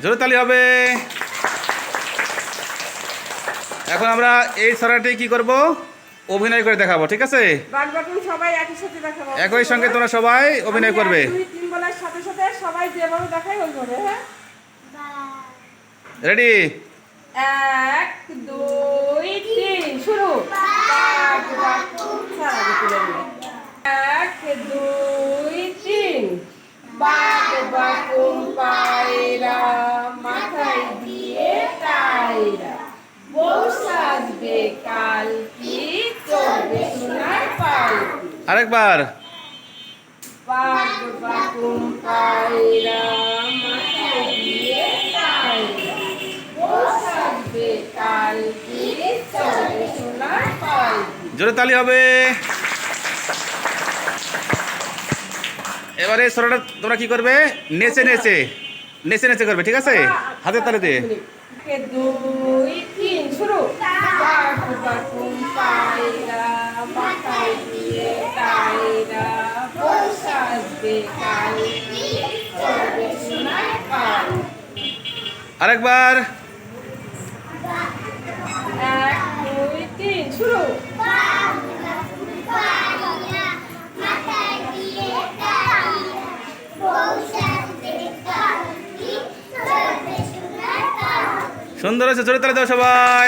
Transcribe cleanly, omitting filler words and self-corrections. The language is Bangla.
জোরে তালি হবে। এখন আমরা এই ছড়াটি কি করব, অভিনয় করে দেখাবো, ঠিক আছে? বাগবাটুল সবাই একই সাথে দেখাবো। একই সঙ্গে তোমরা সবাই অভিনয় করবে। 1 2 3 বলার সাথে সাথে সবাই যেভাবে দেখায় ওইভাবে। হ্যাঁ, রেডি? 1 2 3 শুরু। বাগবাটুল সারা তুলে নিয়ে 1 2 3 বাগবাটুল পায়রা মাথায় দিয়ে টায়রা, বউ সাজবে কালকি চড়বে সোনার পালকি। আরেকবার। বাগবাটুল পায়রা মাথায় দিয়ে টায়রা, বউ সাজবে কালকি চড়বে সোনার পালকি। জোরে তালি হবে। এবারে ছড়াটা তোমরা কি করবে, নেচে নেচে নেচে নেচে করবে, ঠিক আছে? হাতের তালি দিয়ে। 1 2 3 শুরু। বাগবাটুল পায়রা মাথায় দিয়ে টায়রা, বউ সাজবে কালকি চড়বে সোনার পালকি। আরেকবার। 1 2 3 শুরু। সুন্দর হয়েছে, জোরে তালি দাও সবাই।